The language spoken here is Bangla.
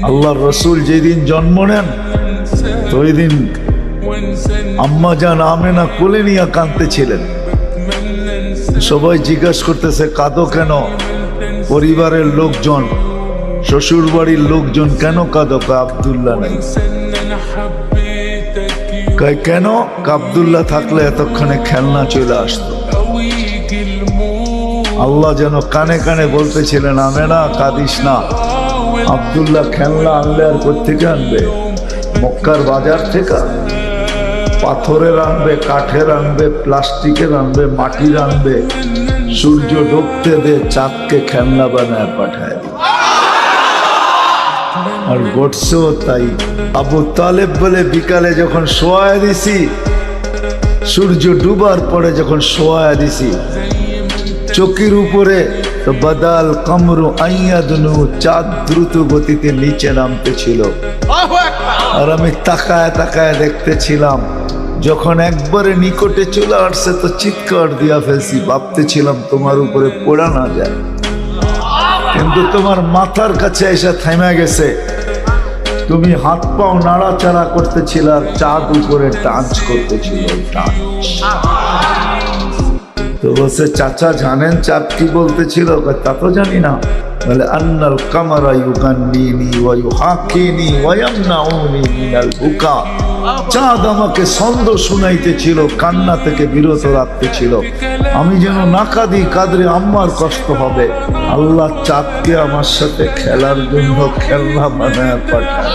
আল্লাহর রসুল যেদিন জন্ম নেন তো ওই দিন আম্মা জান আমেনা কোলে নিয়ে কাঁদতেছিলেন। সবাই জিজ্ঞাসা করতেছে কাঁদো কেন? পরিবারের লোকজন, শ্বশুর বাড়ির লোকজন কেন কাঁদো? আব্দুল্লাহ নাই। কেন? আব্দুল্লাহ থাকলে এতক্ষণে খেলনা চলে আসতো। আল্লাহ যেন কানে কানে বলতেছিলেন আমেনা কাঁদিস না, আব্দুল্লাহ খেলনা আনলে আর কোত্থেকে আনবে? মক্কার বাজার থেকে পাথরের আনবে, কাঠের আনবে, প্লাস্টিকের আনবে, মাটির আনবে। সূর্য ডুবতে দে, চাঁদকে খেলনা বানায় পাঠায়। আর ঘটছেও তাই। আবু তালেব বলে বিকালে যখন শোয়া দিছি, সূর্য ডুবার পরে যখন শোয়া দিছি, চকির উপরে তো বাদাল কামরু আইয়াদনু, চাঁদ দ্রুত গতিতে নিচে নামতেছিল। আর আমি তাকায় তাকায় দেখতেছিলাম। যখন একবারে নিকটে চলে আসছে তো চিৎকার দিয়া ফেলছি, ভাবতেছিলাম তোমার উপরে পড়া না যায়, কিন্তু তোমার মাথার কাছে এসে থেমে গেছে। তুমি হাত পাও নাড়াচাড়া করতেছিল আর চাঁদ উপরে টাচ করতেছিল। তো বলছে চাচা জানেন চাঁদ কি বলতেছিল? তা তো জানি না। বলে আন্নাল কামারা ইউগান্নিনি ওয়া ইউহাকিনি ওয়া ইয়ামনাউনি মিনাল বুকা। চাঁদ আমাকে ছন্দ শুনাইতেছিল, কান্না থেকে বিরত রাখতেছিল। আমি যেন না কাঁদি, কাঁদলে আম্মার কষ্ট হবে। আল্লাহ চাঁদকে আমার সাথে খেলার জন্য খেলনা বানায় পাঠায়।